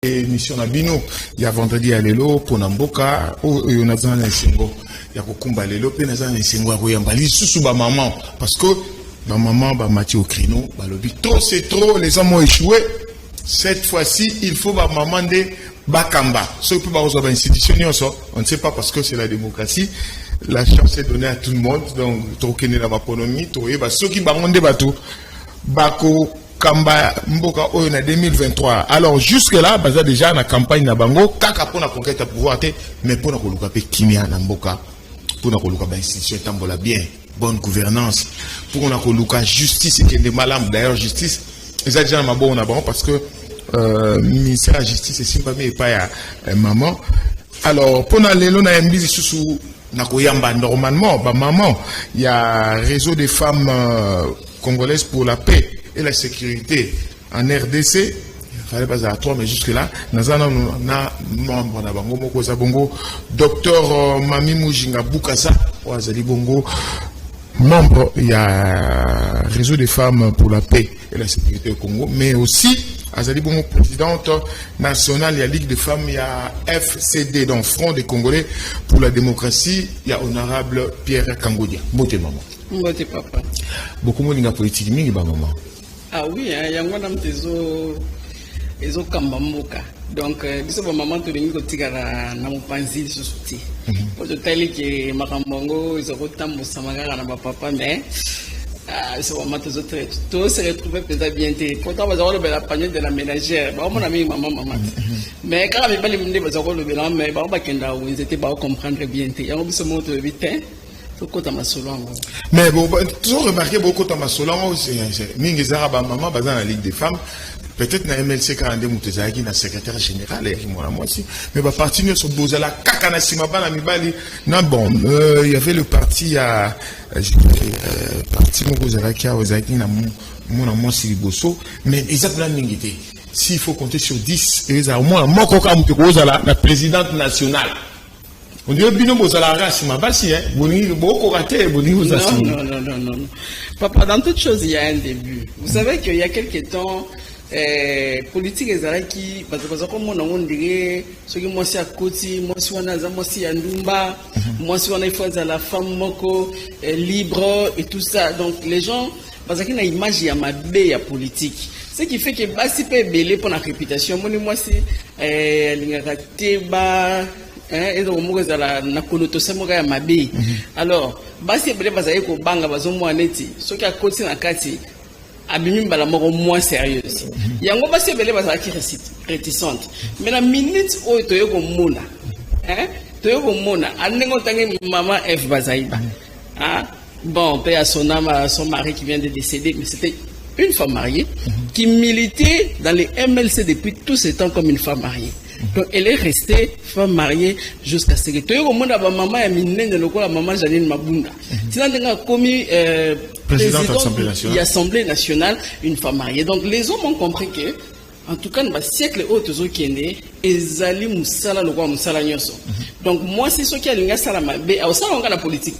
émission na bino ya vendredi à lelo pour Namboka ou nazana na singo ya kokumba lelo pe nazana na singo ya koyamba lisusu ba maman parce que ba maman ba mati au créneau ba lobi trop c'est trop, les hommes ont échoué cette fois-ci, il faut ba maman de bakamba ce que ba ozo ba institution on ne sait pas parce que c'est la démocratie, la chance est donnée à tout le monde, donc tokene na baponomi to e ba soki bangonde bato bako Kamba Mboka en 2023. Alors jusque-là, baza déjà la campagne na bango, kaka pour la conquête à pouvoir, mais pour la kolukape kimia na Mboka, pour la kolukape institution tambola bien, bonne gouvernance, pour la koluka justice et qu'il est malade d'ailleurs justice, ils ont déjà ma bonne abon parce que ministère de la justice et simplement et pas maman. Alors pour la lelo na mbizi susu na koyamba normalement, ba maman, il y a réseau des femmes congolaises pour la paix et la sécurité en RDC. Il fallait pas à toi, mais jusque-là, nous avons membre de Bango Moko Zabongo, docteur Mami Mujinga Bukasa, Ouazali Bongo, membre, il y a réseau des femmes pour la paix et la sécurité au Congo, mais aussi, Azali Bongo, présidente nationale, il y a Ligue des femmes, il y a FCD, donc Front des Congolais pour la démocratie, il y a honorable Pierre Kangodia. Beauté maman. Beauté papa. Beaucoup de gens politique, mais maman. Ah oui, il y a un tezo kambamboka. Donc, biso ba maman to lingi ko tigara na mopanzi susuti. Pour te tali que makambongo izoko tambo samagara na ba papa mais c'est vraiment tezo très tout se retrouver peut-être bien té. Pourtant ba zolo la panier de la ménagère. Ba mon ami maman. Mais quand ba bali minde ba zolo bela mais ba kenda où ils étaient ba comprendre bien té. Ya biso moto vite. Mais bon, toujours remarqué beaucoup de Masolango, c'est Mingizara, maman, dans la Ligue des femmes. Peut-être na MLC 42 Moutezaki, na secrétaire général, et moi aussi. Mais bah, parti sur Bozala, Kakana Simaba, na Mibali. Non, bon, il y avait le parti à, parti Mozaraki, Ozaki, na mon amour Siliboso. Mais exactement, Mingité. S'il faut compter sur 10, il y a au moins un Mokoka Moutezala, la présidente nationale. On dirait bien que la race m'a bassi, hein. Non. Papa, dans toute chose, il y a un début. Vous savez qu'il y a quelques temps, politique est qui, parce que comme on dirait, ceux qui moi c'est à côté, moi si on a moi si à Ndumba, moi si on a fait la femme moko libre et tout ça. Donc les gens, parce qu'il y a une image, il y a ma baie à politique. Ce qui fait que Bassi peut belé pour la réputation. Moi c'est l'ingrateba. Et donc, alors, basi ebele bazaye ko banga bazomo aneti soki akoti na kati abimi bala moko moins sérieuse yango basi ebele bazaki réticente mais la minute oyo toyeko mona toyeko mona anengo tangi maman F bazaiba bon paix à son âme, à son mari qui vient de décéder, mais c'était une femme mariée qui militait dans les MLC depuis tout ce temps comme une femme mariée. Donc elle est restée femme mariée jusqu'à ce que tu aies au monde maman et minne de la maman Janine Mabunda. Sinon on a commis président de l'Assemblée nationale une femme mariée. Donc les hommes ont compris que en tout cas dans le siècle autres qui est né ezali musala le roi musala nyoso. Donc moi c'est ce qui a linga salama be au sala on a la politique.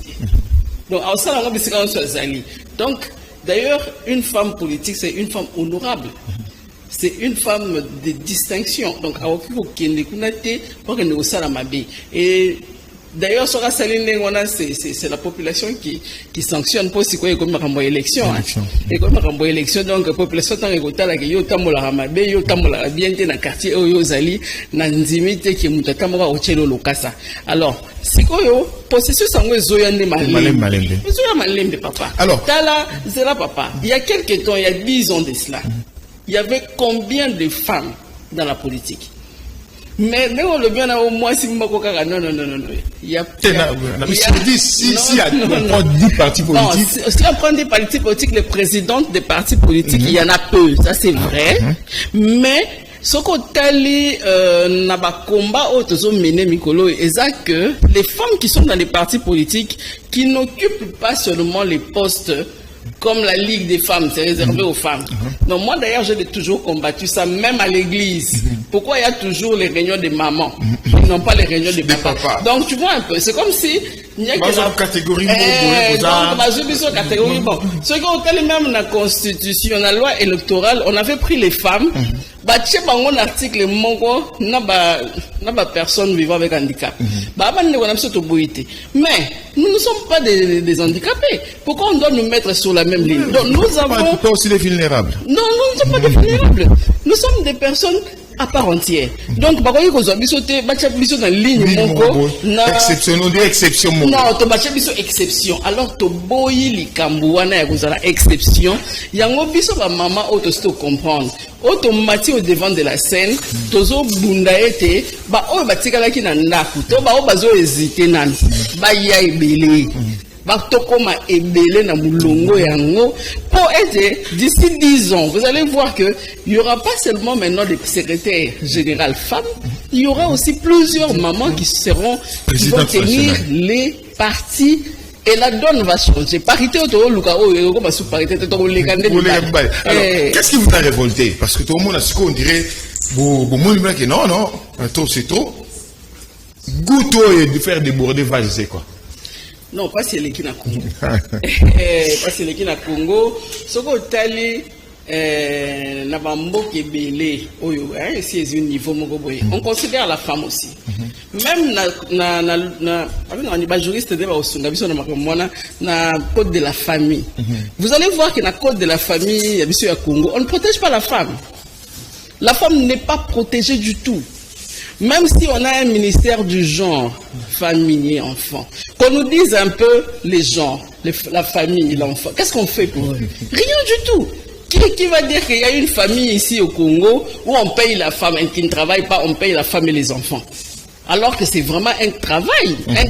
Donc au sala on a bisika on ezali. Donc d'ailleurs une femme politique c'est une femme honorable. C'est une femme de distinction. Donc, et d'ailleurs, c'est la population qui sanctionne pour ce qu'on a comme élection. Et comme élection, donc la population tant que yo tamola ramabe, yo tamola bien dans quartier yo zali nanzimite qui mutatamora ochelo lokasa. Alors, c'est quoi yo processus en zoyande malembe. Malembe papa. Alors, tala zela papa. Il y a quelques temps, il y a 10 ans de cela. Il y avait combien de femmes dans la politique? Mais non, le bien au moins si non. Il y a si on prend 10 partis politiques. Si on prend des partis politiques, les présidentes des partis politiques, il y en a peu, ça c'est vrai. Mais ce qu'on tali n'a pas combat autour mené Mikolo, c'est que les femmes qui sont dans les partis politiques, qui n'occupent pas seulement les postes comme la Ligue des femmes, c'est réservé aux femmes. Donc moi d'ailleurs, j'ai toujours combattu ça, même à l'église. Pourquoi il y a toujours les réunions des mamans et non pas les réunions des papas. Donc tu vois un peu, c'est comme si il y a une catégorie catégorie bon. Ce qu'on t'a même dans la constitution, dans la loi électorale, on avait pris les femmes batie bango na article moko na ba personne vivant avec handicap. Mais nous ne sommes pas des handicapés. Pourquoi on doit nous mettre sur la même ligne? Donc nous avons pas aussi des vulnérables. Non, nous ne sommes pas des vulnérables. Nous sommes des personnes à part entière. Donc, bah, quand on sauté, bah, biso dans ligne moko, exception, on dit exception. Non, to bah, biso exception. Alors, to boyi li kambouana ya kozala exception. Yango biso ba maman auto sto comprendre. Auto mati au devant de la scène, tozo bunda ete, ba o ba tikala ki na ndaku, to ba o bazo hésiter nan, ba ya ebele. Batokoma ebele na mulongo yango pour aider d'ici 10 ans. Vous allez voir que il y aura pas seulement maintenant des secrétaires générales femmes, il y aura aussi plusieurs mamans qui vont tenir les partis et la donne va changer. Parité autour luka o comme sous parité autour les candidats. Alors, qu'est-ce qui vous a révolté? Parce que tout le monde a ce qu'on dirait que non, c'est trop. Goûto et de faire déborder vase, c'est quoi? Non, pas c'est l'équipe na Congo. Pas c'est l'équipe na Congo. Ce qu'on tali na bambo kebele oyo c'est un niveau mogoboye. On considère la femme aussi. Même na juriste de ba osunga biso na makomona na code de la famille. Vous allez voir que na code de la famille ya biso ya Congo, on ne protège pas la femme. La femme n'est pas protégée du tout. Même si on a un ministère du genre, famille et enfant, qu'on nous dise un peu les genres, la famille et l'enfant, qu'est-ce qu'on fait pour eux? Rien du tout. Qui va dire qu'il y a une famille ici au Congo où on paye la femme et qui ne travaille pas, on paye la femme et les enfants? Alors que c'est vraiment un travail, un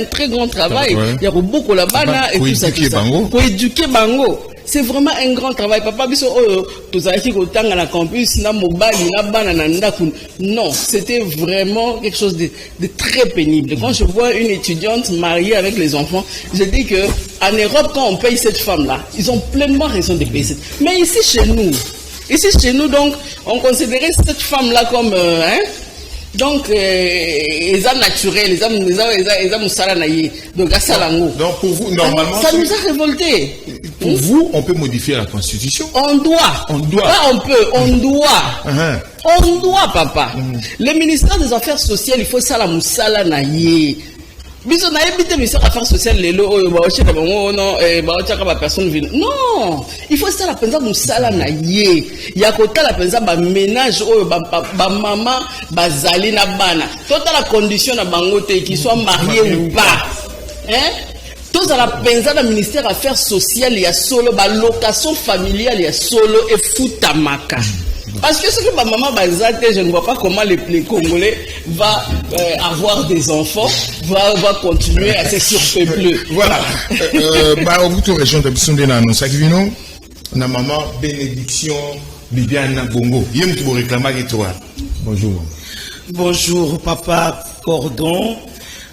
très grand travail. Il y a beaucoup là-bas et tout ça. Pour éduquer Bango. C'est vraiment un grand travail. Papa, non, c'était vraiment quelque chose de très pénible. Quand je vois une étudiante mariée avec les enfants, je dis que en Europe, quand on paye cette femme-là, ils ont pleinement raison de payer cette. Mais ici chez nous, donc, on considérait cette femme-là comme, donc, les âmes naturelles, les âmes salanaïs, donc à Salango. Donc, pour vous, normalement. Ça nous a révoltés. Pour vous, on peut modifier la constitution. On doit. Pas on peut, on doit. On doit, papa. Le ministère des Affaires sociales, il faut ça la moussala naïe. Biso na ebité ministère des Affaires sociales lelo oyo ba ocheka bango non ba ocheka ba personne vile. Non, il faut ça la penza moussala naïe. Ya kota la penza ba ménage oyo ba maman bazali na bana. Tota la condition na bango te qui soit marié ou pas. Tous à la penza du ministère des Affaires sociales, il y a solo, la location familiale, il y a solo et foutamaka. Parce que ce que ma maman bazate, je ne vois pas comment les Congolais va avoir des enfants, va continuer à se surpeupler. Voilà. Au bout de la région de Bissondena, nous savons na maman bénédiction Bibiana Bongo. Yem tu réclamer toi. Bonjour. Bonjour papa Cordon.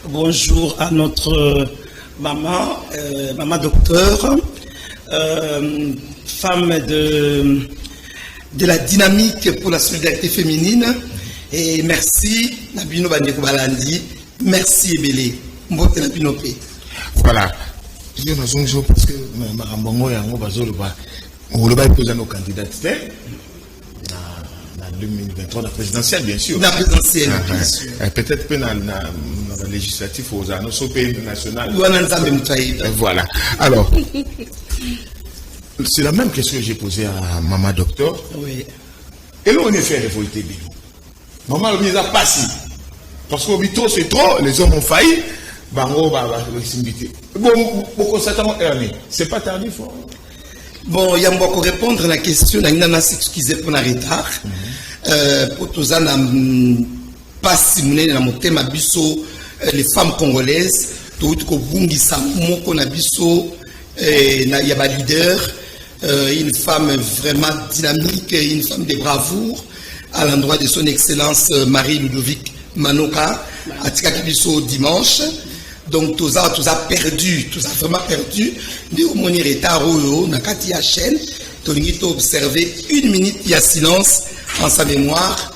Bonjour à notre maman, maman docteur, femme de la dynamique pour la solidarité féminine. Et merci, Nabino Bandeko Balandi. Merci, Ebele. Mbote Nabino P. Voilà. Je ne sais pas parce que Marambongo et Ango Bazoloba, on va poser nos candidats en 2023, la présidentielle, bien sûr. La présidentielle, bien sûr. Peut-être que dans la législative, aux annonces au pays national. Voilà. Alors, c'est la même question que j'ai posée à Maman Docteur. Oui. Et là, on est fait révolter, Bilou. Maman, on n'est pas si. Parce qu'au trop, c'est trop, les hommes ont failli. Bango, bon, c'est pas tardif. Bon, il y a beaucoup répondre à la question. Il y a s'excuser pour le retard. Pour tous les pas si les femmes congolaises, tout ko bungi sa moko na biso na yaba leader, une femme vraiment dynamique, une femme de bravoure à l'endroit de son excellence Marie-Ludovic Manoka à Tikakibiso dimanche. Donc tout ça perdu, tout ça vraiment perdu. De moni retard oyo na kati ya chaîne, tonito observer 1 minute il y a silence en sa mémoire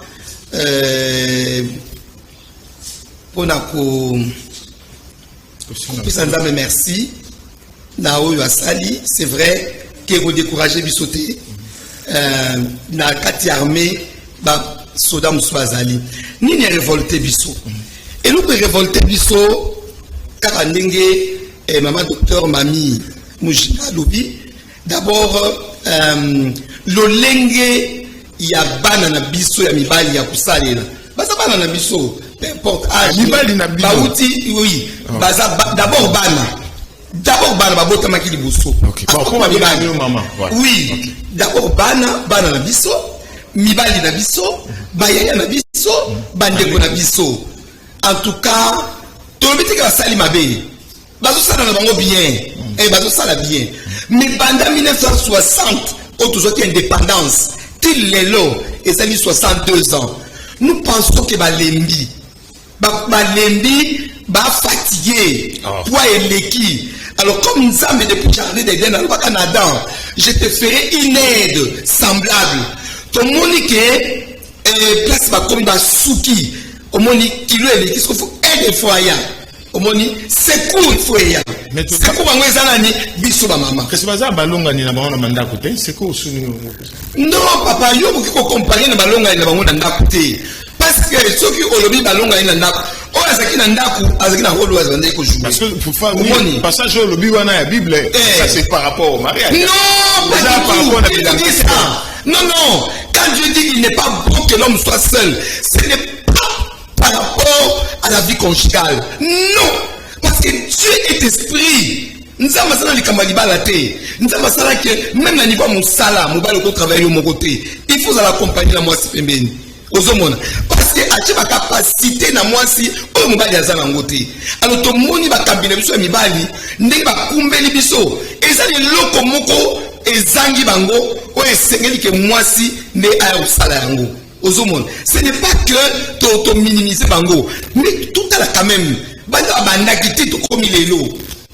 pour nako merci. Naoyo Asali, c'est vrai qu'il faut décourager Bissoté. Na kati armée, ba soda musbazali nini révolté biso et nous révolté biso kaka ndenge maman docteur Mami Mujina lobi d'abord lolenge ya bana na biso ya mibali ya kusalela baza bana na biso peu importe âge mibali na biso bauti oui baza d'abord bana babota makili buso OK bon mibali maman oui d'abord bana na biso mibali na biso bayaya na biso bandeko na biso en tout cas tolobitika basali mabe bazosala na bango bien bazosala bien mais pendant 1960 autozoki indépendance til lelo ezali 62 ans nous pensons que balembi fatigué poids eleki alors comme Nzambe depuis jardin d'Éden au Canada je te ferai une aide semblable to monique place ba comme ba souki au moni kilo eleki ce qu'il faut aide foya au moni secours foya mais secours bango ezalani biso ba mama que c'est baza balonga ni na bango na mandako te secours suni non papa yo ko comparer na balonga ni na bango na ndako te parce que soki olobi balonga ni na ndako o azaki na ndako azaki na rôle azande ko jouer parce que pour faire oui passage olobi wana ya bible ça c'est par rapport au mariage non pas par rapport à la non quand Dieu dit qu'il n'est pas bon que l'homme soit seul ce n'est pas par rapport à la vie conjugale non parce que Dieu est esprit nous avons ça dans les camarades nous avons ça que même na niveau musala mobile ko travailler au mon côté il faut l'accompagner la moi si pembeni ozomona parce que ache ba capacité na mwasi o mobali azala ngote alors to moni ba kabine biso mibali ndenge ba kumbeli biso ezali loko moko ezangi bango o esengeli ke mwasi ne aya usala yango ozomona ce n'est pas que to minimiser bango mais tout à la quand même banda bandaki te to komi lelo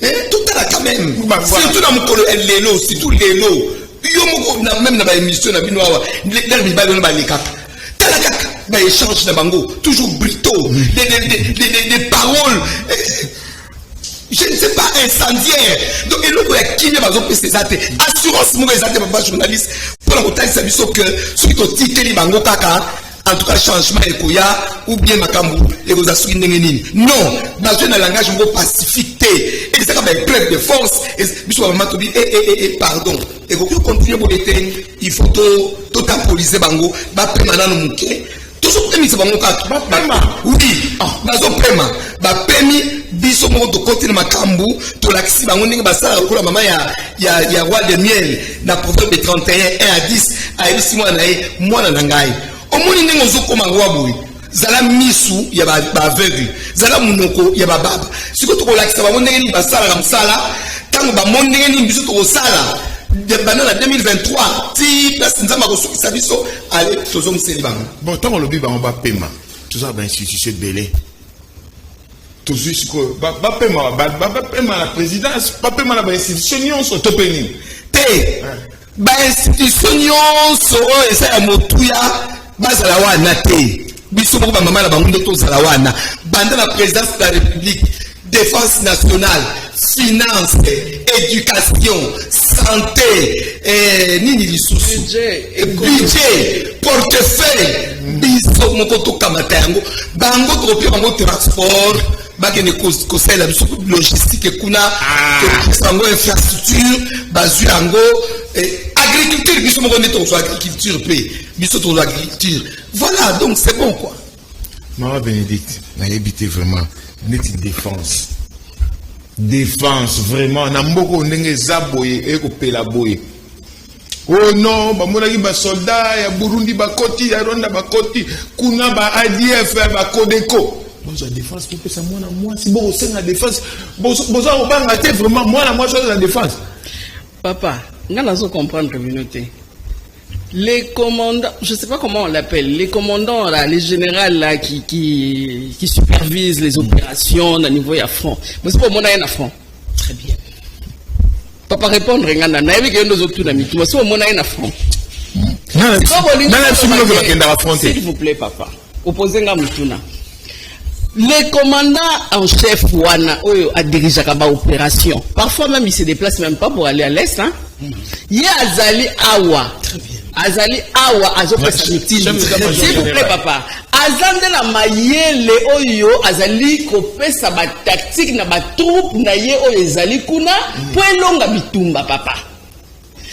tout à la quand même surtout na mokolo lelo surtout lelo yo moko na même na ba émission na bino awa ndele mibali na ba lekaka bah échange de bango toujours brutaux des paroles je ne sais pas incendiaire donc et l'autre qui ne va pas passer ça assurance mon exact papa journaliste pour la montagne ça biso que ceux qui ont tité les bango kaka en tout cas changement ekoya ou bien makambu et vous assurez nini non dans un langage un peu pacifique et ça va être plein de force et biso maman to dit pardon et vous continuez pour l'été il faut tout temporiser bango ba permanent no muke toujours pemi se bango kaka ba pema oui bazo pema ba pemi biso moko to continuer makambu to laxi bango ndenge basala ko la mama ya roi de miel na proverbe de 31 1 à 10 a ebisi mwana na ngai omoni ndenge ozokoma roi boy zala misu ya ba aveugle zala munoko ya ba baba siko to ko laxi bango ndenge ni basala na msala tango ba mondenge ni biso to sala de banana 2023 ti place nzamba ko sokisa biso ale tozo museli bango bon tant le biba on va paiement tout ça ba institution belé tout juste ko ba paiement la présidence ba paiement la institution nyonso to peni te ba institution nyonso o esa ya motuya bazala wana te biso ko ba mama na bango to zala wana banda la présidence de la République défense nationale, finance, éducation, santé, budget, portefeuille, biso mokoto kamatango, bango tropi bango transport, bagene conseil la logistique kuna, bango infrastructure, bazu yango, agriculture, biso moko neto agriculture pe, biso to agriculture. Voilà, donc c'est bon quoi. Maman Bénédicte, n'a habité vraiment. Net une défense vraiment na mboko ndenge zaboye eko pela boye oh non ba monaki ba soldat ya Burundi ba koti ya Rwanda ba koti kuna ba ADF ba Codeco bonza défense pour ça moi si bon c'est la défense bonza on banga te vraiment moi c'est la défense papa ngana zo comprendre communauté. Les commandants, je ne sais pas comment on l'appelle, les commandants, là, les généraux là, qui supervisent les opérations au niveau à front. Mais c'est pas mon à front. Très bien. Papa répondre, c'est pas mon à front. S'il vous plaît, papa. Opposez à Mutuna. Les commandants en chef Wana, a dirigé la opération. Parfois même, ils se déplacent même pas pour aller à l'est. Hein? Il y a Azali Awa. Très bien. azali awa azopesa mitili s'il vous plaît papa azande na mayele oyo azali kopesa ba tactique na ba troupe na ye oyo ezali kuna po elonga bitumba papa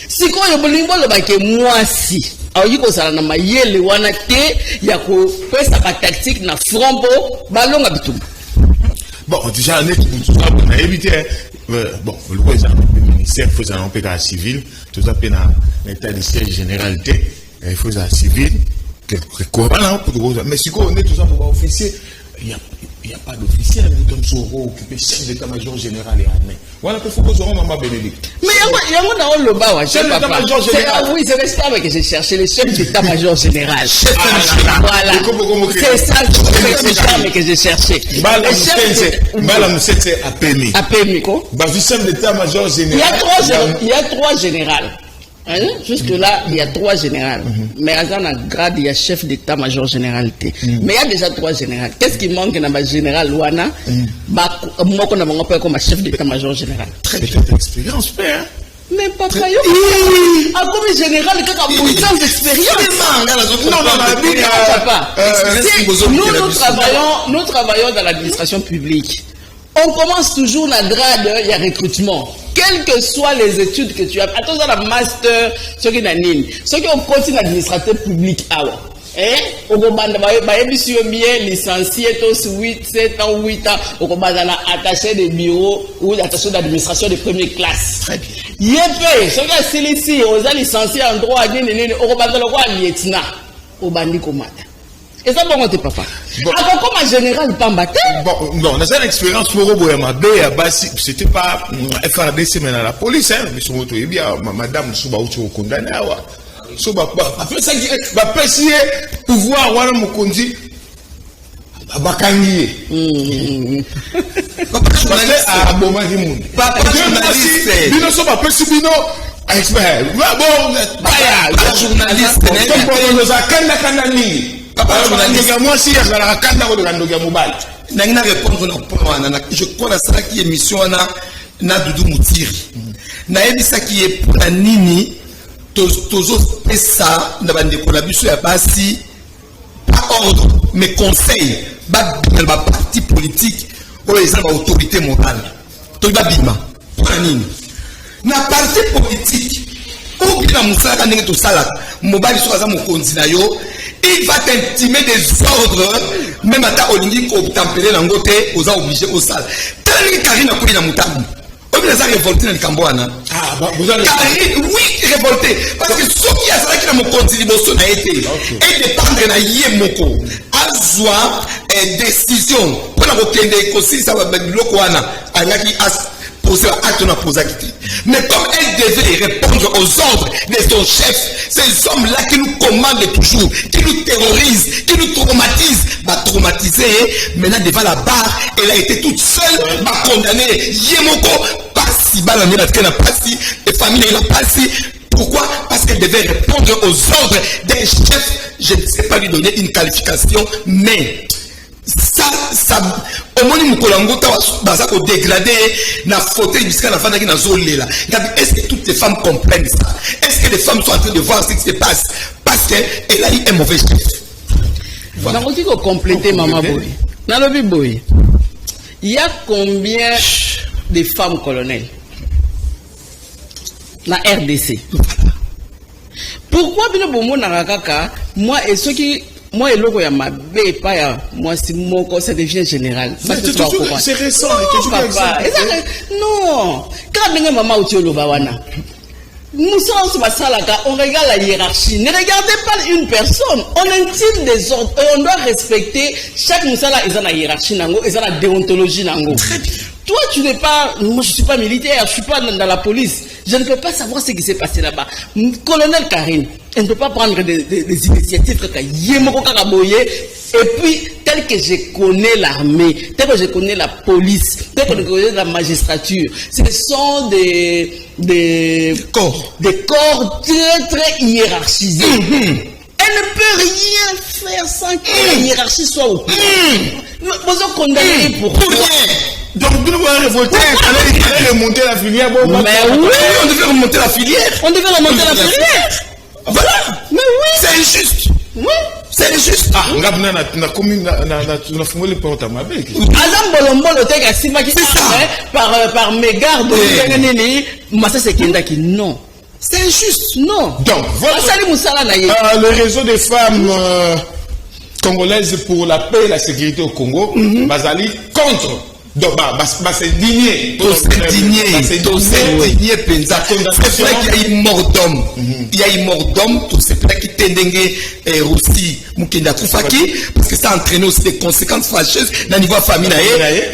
sikoyo bolingo lobake mwasi aoyi kozala na mayele wana te ya kopesa ba tactique na front po balonga bitumba. Bon, déjà, on a évité. Bon, le ministère, il faut un peu civil, tout ça, l'état de siège généralité, il faut un civil, mais si on est tout ça pour officier, il n'y a pas d'officier, comme Soro, occupé chef d'état-major général et armée. Voilà, il faut que nous Maman Bénédicte. Mais il y a un loba, chef d'état-major général. Oui, c'est ça que j'ai cherché, le chef d'état-major général. Voilà. C'est ça que j'ai cherché. C'est APMI. APMI, quoi? Le chef d'état-major général. Il y a trois générales. Hein? Jusque-là, il y a trois générales. Mais à un grade, il y a chef d'état-major généralité. Mais il y a déjà trois générales. Qu'est-ce qui manque dans ma générale Louana? Moi, on a pas comme chef d'état-major général. Très bien d'expérience, père. Mais papa, comme général, il y a beaucoup d'expérience. Non, nous travaillons dans l'administration publique. On commence toujours la grade, il y a recrutement. Quelles que soient les études que tu as, attention à la master, ce qui est nini, ceux qui ont continué l'administrateur public, au Gobanda, bien licencié, 8, 7 ans, 8 ans, au Gobanda, attaché de bureau ou attaché d'administration de première classe. Très bien. Yépé, ceux qui ont sélectionné, aux licenciés en droit, au Gobanda, le lieutenant, au Bandi Komata. Et ça, bon, t'es papa. Alors, comme un général, pas battu. Bon, non, on a une expérience pour Oboyama B, c'était pas FRDC, mais dans la police, hein. Mais sur votre bien, madame, Souba, où tu es condamné, Souba, après ça, va préciser pouvoir, voilà, mon conduit, Bakangié. Papa, journaliste. À Bomazimoun. Papa, journaliste. Bino, Souba, Bino, expert. Bon, Papa, journaliste. Papa, moi aussi, je je crois que ça qui est émission na Doudou Moutiri. Na ebisa qui est pour la nini tozo pesa na bande collaboration ya basi pas ordre mais conseil ba parti politique ou les autorités morales. To ba bima pour la nini. Na parti politique ou bien musaka ndenge to sala mobali so aza mokonzi na yo. Il va t'intimer des ordres, même à ta olingi ko tempérer na ngote, aux obligé au sale. Tellement que Karine a coulé dans Moutabu. On vient de révolter dans le Cambouana. Ah, vous avez Karine, oui, révolté. Parce que ce qui a ça qui n'a mon compte d'émotion a été, et dépendre na yemoko, a joie décision. Pour la retenir, aussi, ça va être le Kouana, a poser acte na poser acte. Mais comme elle devait répondre aux ordres de son chef, ces hommes-là qui nous commandent toujours, qui nous terrorisent, qui nous traumatisent, va traumatiser. Maintenant devant la barre, elle a été toute seule, va condamner. Yemoko, pas si balamé la traîne, pas si, les familles n'ont pas si. Pourquoi? Parce qu'elle devait répondre aux ordres d'un chef. Je ne sais pas lui donner une qualification, mais ça au moins nous collango baza ko dégrader na fauteuil jusqu'à la fin de la zone là. Est-ce que toutes les femmes comprennent ça? Est-ce que les femmes sont en train de voir ce qui se passe parce qu'elle a eu un mauvais chef? Voilà. On dit qu'on compléter maman boy. Dans le biboy, il y a combien de femmes colonels na RDC? Pourquoi bino bomo na kaka moi et ceux qui moi et logo ya mabe pas ya moi si mon ça devient général. C'est récent, papa. Non, quand bien maman ou tu le bawana. Nous sommes on regarde la hiérarchie. Ne regardez pas une personne. On intime des ordres. Et on doit respecter chaque moussala ils ont la hiérarchie nango, ils ont la déontologie nango. Très bien. Toi, tu n'es pas, moi je suis pas militaire, je suis pas dans la police. Je ne peux pas savoir ce qui s'est passé là-bas. Colonel Karine, elle ne peut pas prendre des initiatives et puis, tel que je connais l'armée, tel que je connais la police, tel que je connais la magistrature, ce sont des corps très très hiérarchisés. Elle ne peut rien faire sans que la hiérarchie soit au courant. Nous sommes condamnés pour rien. Donc, nous devons révolter, il fallait remonter la filière. Mais oui, on devait remonter la filière. On devait remonter la filière. Voilà. Mais oui. C'est injuste. Oui. C'est injuste. Ah, na commune na fongoli porte ma bec. Azam Bolombolo tek asima qui par mégarde de Massa Sekendaki non. C'est injuste. Non. Donc, voilà. Le réseau des femmes congolaises pour la paix et la sécurité au Congo, Bazali contre. Donc, c'est digné. C'est digné, Penza. C'est vrai qu'il y a une mort d'homme. Il y a une mort d'homme, c'est vrai qu'il y a aussi Mukenda Koufaki, parce que ça a entraîné aussi des conséquences fâcheuses dans le niveau famille.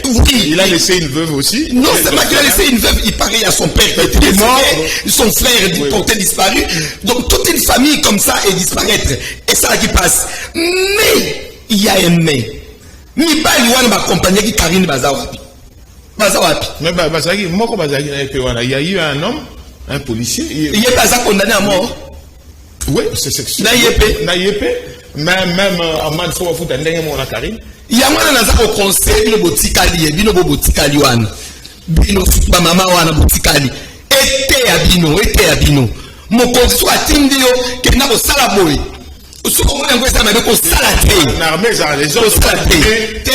Oui, il a laissé une veuve aussi. Non, c'est pas qu'il a laissé une veuve, il paraît à son père qui était mort, son frère porté disparu. Donc, toute une famille comme ça est disparaître. Et ça qui passe. Mais, il y a un mais. Ni pas lui va accompagner qui Karine Bazawapi. Mais il y a eu un homme, un policier. Il est pas condamné à mort. Oui, c'est sexuel. Même Ahmad Fouafout a ndenge mon Karine. Il y a moi dans un conseil bino botikali bino botikali wana. Bino ba mama wana botikali. Ete ya bino. Mokonzi so atindi yo ke na ko sala boy. Ce qu'on a envoyé ça m'a dit salaté. L'armée ça les autres salaté. Té.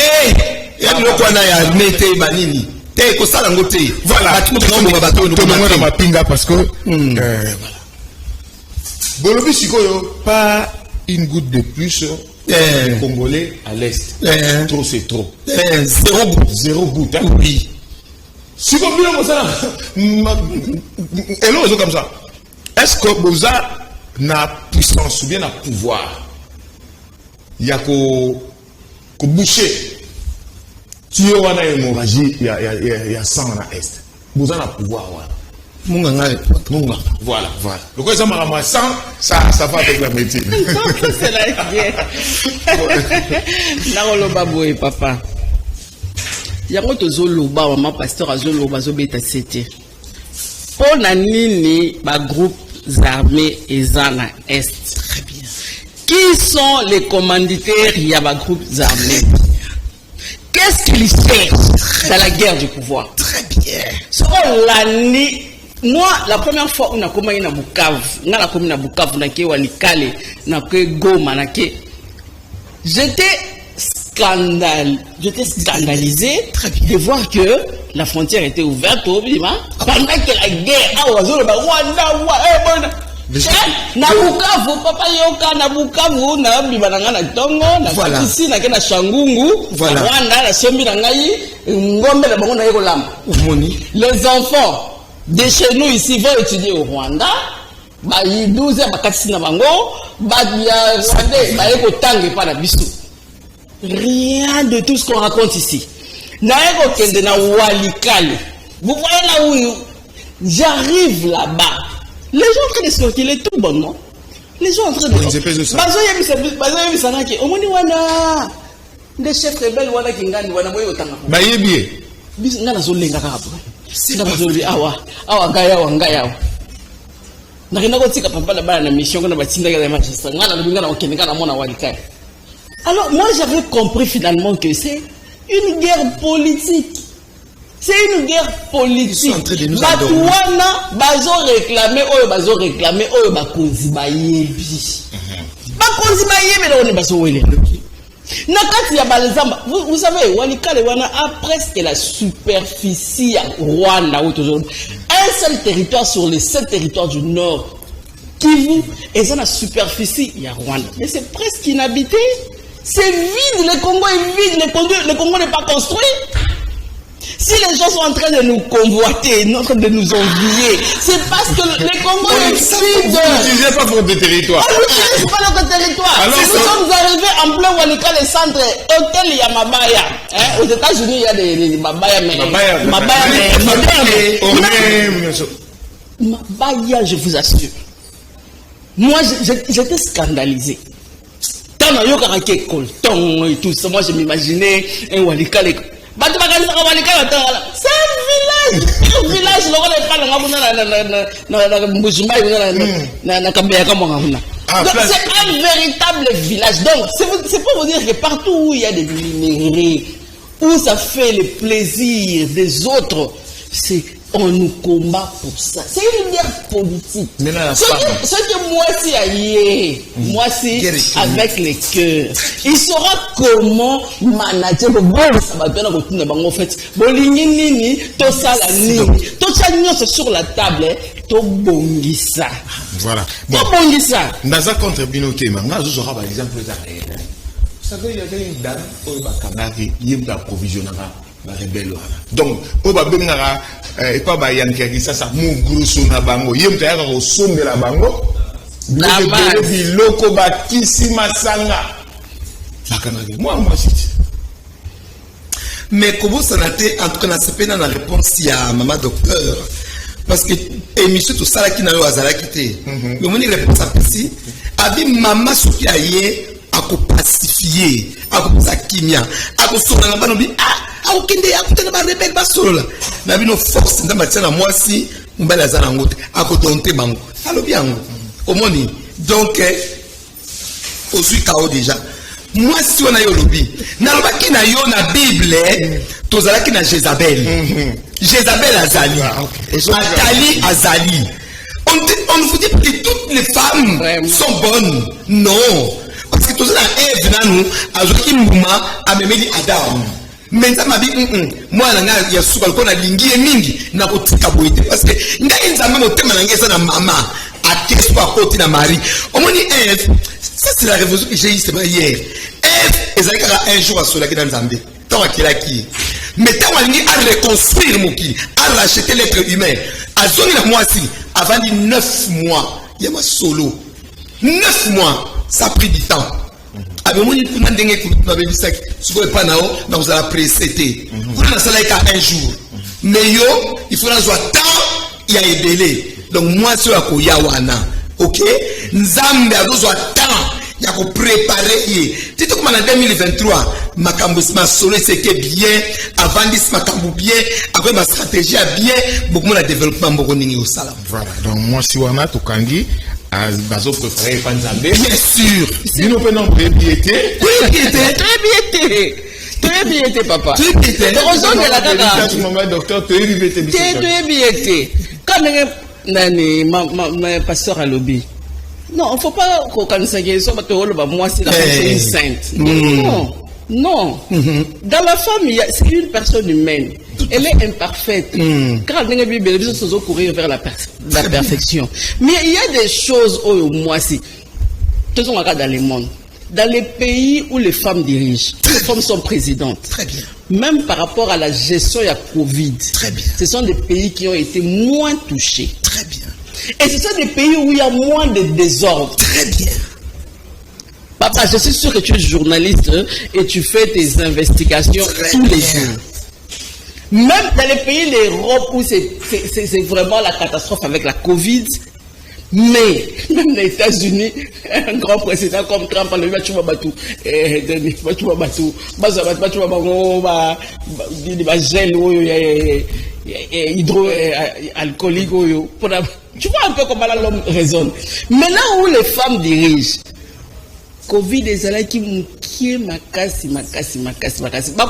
Ya biloko na ya mete banini. Té ko sala ngote. Voilà. Tout le monde va bateau no ma pinga parce que voilà. Bolobi sikoyo pas une goutte de plus les Congolais à l'est. Trop c'est trop. Zéro goutte. Hein? Oui. Si comme bien comme ça. Hello comme ça. Est-ce que vous avez na puissance ou bien na pouvoir il y a ko boucher tu es wana hémorragie il y a sang na est vous avez na pouvoir munga voilà le quoi ça m'a sang ça va avec la médecine c'est la guerre na loba boy papa yango tozoloba mama pasteur azoloba zobeta sete pour na nini ba groupe armées et Zana Est. Très bien. Qui sont les commanditaires il y a des groupes armés? Qu'est-ce qu'ils cherchent dans la guerre du pouvoir? Très bien. Moi, la première fois où on a commencé à Bukavu, on a commencé à Bukavu, on a Goma, j'étais scandalisé de voir que la frontière était ouverte au Bima pendant que la guerre na Bukavu papa yoka na Bukavu na bibananga na tongo na ici na kena Shangungu Rwanda la sombi na ngai ngombe na bango na yeko lamba les enfants de chez nous ici vont étudier au Rwanda ba 12 ba katisi na bango ba ya Rwanda ba yeko tangue pa na bisu. Rien de tout ce qu'on raconte ici. Vous voyez là où j'arrive là-bas. Les gens en train de circuler tout bonnement. Les gens en train de... Des chefs rebelles qui alors moi j'avais compris finalement que c'est une guerre politique. C'est une guerre politique. Batouana bazo réclamer oyo bakonzi bayebi. Bakonzi bayebi na on bazo wele. Nakati ya balzamba vous savez Walikale wana a presque la superficie à Rwanda aujourd'hui. Un seul territoire sur les 7 territoires du nord. Kivu et ça la superficie il y a Rwanda. Mais c'est presque inhabité. C'est vide, le Congo est vide, le Congo n'est pas construit. Si les gens sont en train de nous convoiter, en train de nous envier, c'est parce que le Congo est vide. Vous n'utilisez pas votre territoire. On n'utilise pas notre territoire. Alors, nous sommes arrivés en plein Wanika, le centre, hôtel Yamabaya. Hein? Aux États-Unis, il y a des Mabaya, mais. Mabaya, je vous assure. Moi, j'étais scandalisé. Et tout ça, moi je m'imaginais un Walikale. C'est un village. C'est un véritable village. Donc, c'est pour vous dire que partout où il y a des minerais, où ça fait le plaisir des autres, c'est on nous combat pour ça. C'est une guerre politique. Ce que moi, si aïe, moi, si avec les cœurs, il saura comment manager le bon sabbat en fait. Bolingini, tout ça la nuit, tout ça c'est sur la table, tout bongisa. Voilà. Tout bongisa. Dans un contre Binoké, je aura par exemple le Vous savez, il y avait une dame au Bakangari, il y a provisionné. Donc, au Babengara, et pas Bayanki, ça, mon gros son à Bango, il y a un son de la Bango, la base, loko bakisi masanga. Moi, c'est. Mais comment ça n'a été, en tout cas, c'est pas dans la réponse, il y a maman docteur, parce que, émission tout ça là qui n'a eu à Zala quitté. Mais on y répond ça ici, avec maman souki aïe, à ko pacifier, à ko sa kimia, à ko sona na banobi, ah, okende ya kutana ba rebelle ba solo la. Na bino force nda matina moi si mbala za ngote, à ko donter bango. Allo bien. Omoni. Donc aussi kao déjà. Moi si on a yo lobi, na loba ki na yo na Bible, tozala ki na Jézabel. Jézabel azali. Atali azali. On vous dit que toutes les femmes sont bonnes. Non. Parce que tout ça, Ève, nous, Azoki Mouma, a même dit Adam. Mais ça m'a dit, moi, il y a souvent qu'on a lingi et mingi, n'a pas de caboité. Parce que, il y a même au thème, il y a maman, à qu'est-ce qu'on a côté de Marie. On m'a dit, Ève, ça c'est la révolution que j'ai eue hier. Ève, elle a un jour à Solaki dans Zambie. Tant qu'il a qui. Mais tant qu'il a reconstruire mon qui, à racheter l'être humain. À zone la moitié, avant 9 mois, il y a moi solo. 9 mois. Ça a pris du temps. Avec moi, il pas vous allez précéder. Vous allez un jour. Mais il faudra avoir temps, il y a un délai. Donc, moi, c'est à Yawana. Ok? Nzambe a besoin de temps. Il y a préparer. Tu sais comment en 2023, ma solo c'est que bien, avant de ma bien, après ma stratégie a bien, beaucoup de développement au salam. Voilà. Donc, moi, si on a tout kangi, Bazo préféré Panzambe. Bien sûr. Si nous prenons très bien été. Très bien été, papa. Très bien été. Heureusement que la dame. Maman, docteur, très bien été. Très bien été. Quand ma pasteur à lobby. Non, il ne faut pas qu'on s'inquiète. Moi, c'est la personne sainte. Non. Non. Dans la femme, c'est une personne humaine. Elle est imparfaite. Car dans la Bible, les choses courir vers la perfection. Mais il y a des choses, moi, si. Tout sont dans le monde. Dans les pays où les femmes dirigent, les femmes sont présidentes. Très bien. Même par rapport à la gestion de la Covid. Très bien. Ce sont des pays qui ont été moins touchés. Très bien. Et ce sont des pays où il y a moins de désordre. Très bien. Papa, je suis sûr que tu es journaliste et tu fais tes investigations tous les jours. Même dans les pays d'Europe où c'est vraiment la catastrophe avec la Covid, mais même les États-Unis, un grand président comme Trump, le hydroalcoolique. Tu vois un peu comment l'homme raisonne. Maintenant où les femmes dirigent, Covid est là qui est makasi. Bah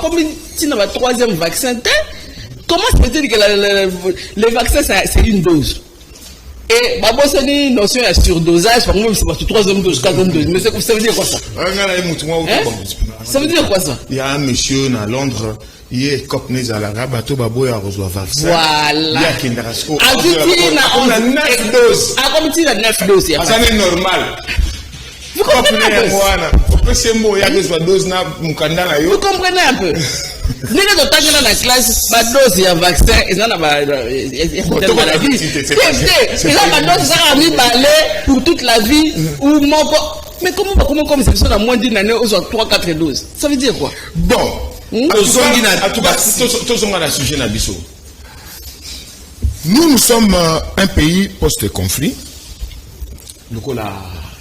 comme si on a 3e vaccin, comment se fait-il que le vaccin c'est une dose? Et bah bon, c'est une notion de surdosage, par exemple, c'est pas 3e dose, 4e dose. Mais ça veut dire quoi ça? Ça veut dire quoi ça? Il y a un monsieur à Londres, il est copné à la rabato babo a reçu vaccin. Voilà. Il y a qui n'arrasco. On a 9 doses. Ah comme tu as 9 doses. Ça c'est normal. Vous comprenez un peu? Vous comprenez un peu? Nous avons dans la classe, ma dose de vaccin, et ça n'a pas de maladie. Et là, ma dose, ça a mis balai pour toute la vie. Mais comment comme c'est ça, moins d'une année, aux 3-4 doses? Ça veut dire quoi? Bon. Nous sommes un pays post-conflit. Nous la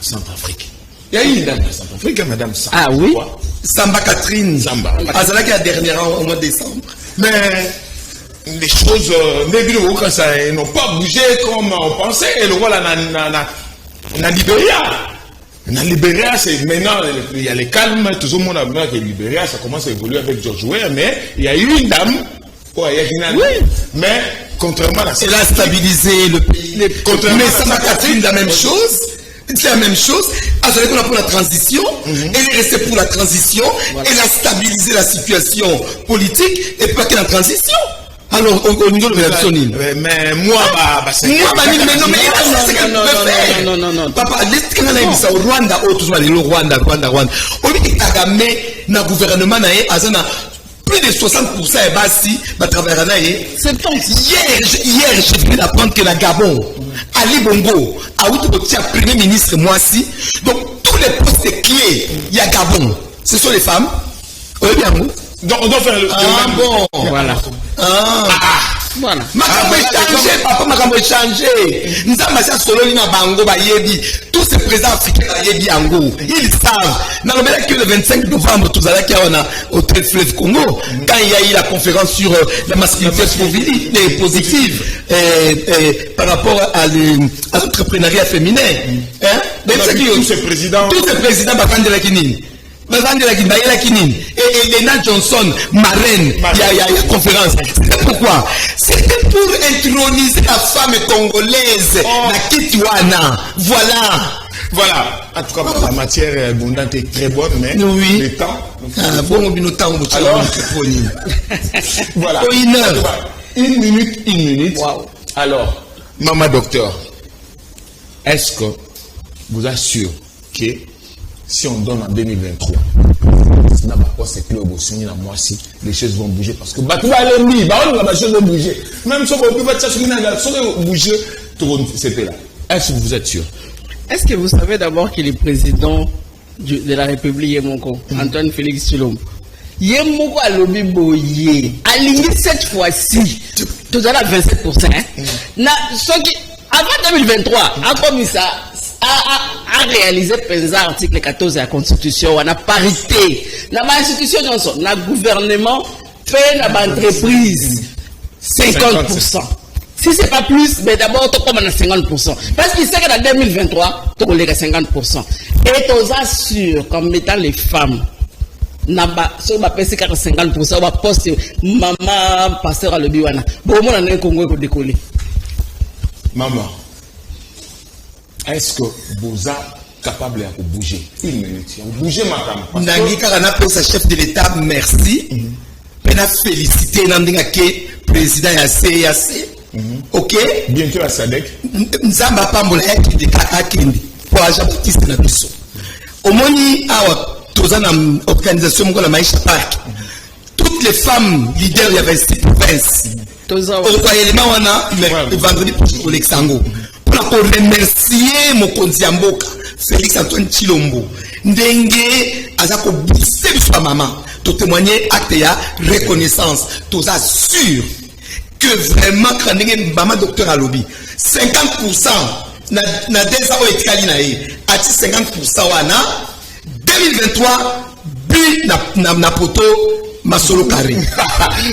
Centrafrique. Il y a eu une dame de Centrafrique, madame Samba. Ah oui? Samba Catherine. Samba. Azala qui est la dernière au mois de décembre. Mais les choses n'ont pas bougé comme on pensait. Et le rôle en Libéria. En Libéria, c'est maintenant, il y a les calmes, tout le monde a vu que Libéria, ça commence à évoluer avec George Weah, mais il y a eu une dame. Oui. Mais contrairement à Elle a stabilisé le pays. Mais ça m'a Catherine la même chose. C'est la même chose. Elle a pour la transition. Elle est restée pour la transition. Voilà. Elle a stabilisé la situation politique et pas que la transition. Alors, au niveau de la zone. Mais moi, non. Papa, laisse au Rwanda, le Rwanda. Au lieu de Kagame, na gouvernement, plus de 60% est bassi, va travailler. Hier, j'ai pu apprendre que la Gabon, Ali Bongo, a eu le premier ministre, moi aussi. Donc, tous les postes clés, il y a Gabon. Ce sont les femmes. Oui, bien, donc, on doit faire le. Ah bon. Voilà. Voilà. Makambo échangé, papa, makambo échangé. Nous avons solo na bango ba yebi. Tous ces présidents africains ba yebi ango. Ils savent. Dans le que le 25 novembre, tout à l'heure, au Fleuve Congo, quand il y a eu la conférence sur la masculinité positive par rapport à l'entrepreneuriat féminin. Tous ces présidents. Bakande la Kinini. Et Elena Johnson, marraine, il y a une conférence. C'est pourquoi? C'était pour introniser la femme congolaise, la Kitiwana. Voilà. En tout cas, la matière abondante est très bonne, mais oui. Le temps. Alors, voilà. Une minute. Wow. Alors, maman docteur, est-ce que vous assure que si on donne en 2023, les choses vont bouger parce que les choses vont bouger. Même si on peut bouger, c'était là. Est-ce que vous êtes sûr? Est-ce que vous savez d'abord que le président de la République Yemoko, Antoine Félix Tshilombo, Yemoko a lobby boyé, aligné cette fois-ci, tout à l'heure 27%. Avant 2023, a commis ça. A réalisé Penza article 14 de la Constitution, on a parité. Dans l'institution, dans le gouvernement, fait l'entreprise 50%. Si ce n'est pas plus, mais d'abord, on commence à 50%. Parce qu'il sait qu'en 2023, on collègue à 50%. Et on assure, comme mettant les femmes, si on va passer 50%, on va poster maman, pasteur à l'Obiwana. Bon, on a un Congo pour décoller. Maman. Est-ce que vous êtes capable de bouger? Une minute. Bouger ma femme. Nangi Karana pour sa chef de l'État, merci. Pena féliciter Nandinga ke président ya CAC. Ok? Bientôt à SADC. Nzamba Pambola yaki de Kakakindi. Pour Aja Baptiste na biso. Omoni awa tozana organisation moko la Maïcha Park. Toutes les femmes leaders il y avait 6 provinces. Au élément wana le vendredi pour Alexango. Pour remercier Mokonzi Mboka, Félix Antoine Tshilombo, Ndenge, Azako booster sur maman, pour témoigner acte ya reconnaissance, tous assure que vraiment quand maman docteur Alobi, 50% na desa o etikali na ye, ati 50% wana 2023 bi na poto masolo carré.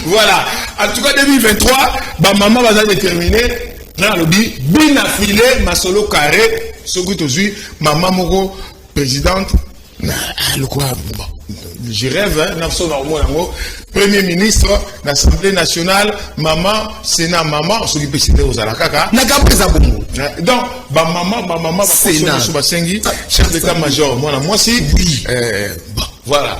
Voilà. En tout cas 2023, ba maman va déterminer. Non, bien affilé, ma solo carré, ce que tu as maman Moko, présidente, je rêve, premier ministre, l'Assemblée nationale, maman, Sénat, maman, ce qui peut citer aux Alakaka. Donc, maman, Sénat, chef d'état-major, moi aussi, voilà.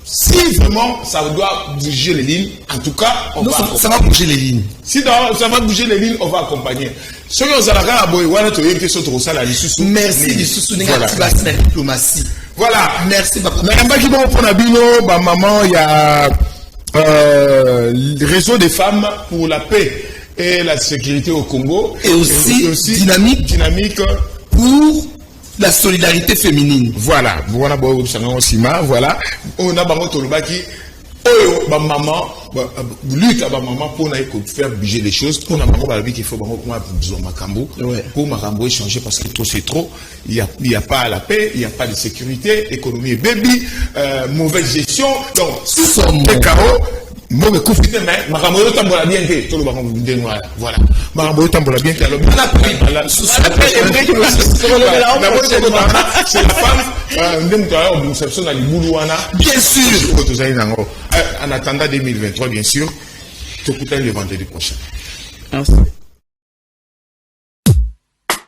Si vraiment ça doit bouger les lignes, en tout cas, ça va bouger les lignes. Si ça va bouger les lignes, on va accompagner. Merci du soutien de la diplomatie. Voilà. Merci, papa. Maman, il y a le réseau des femmes pour la paix et la sécurité au Congo. Et aussi dynamique pour la solidarité féminine. Voilà. Voilà. Voilà. On a maman, lutte à maman pour faire bouger les choses. Pour la maman, qu'il faut besoin pour Makambo échanger parce que trop c'est trop. Il n'y a pas la paix, il n'y a pas de sécurité, économie baby, mauvaise gestion. Donc, somme des chaos. Mauvais coup de main, Makambo tambola bien que tout le monde voilà. Makambo tambola bien que c'est la femme, bien sûr. En attendant 2023, bien sûr, tout le vendredi prochain. Merci.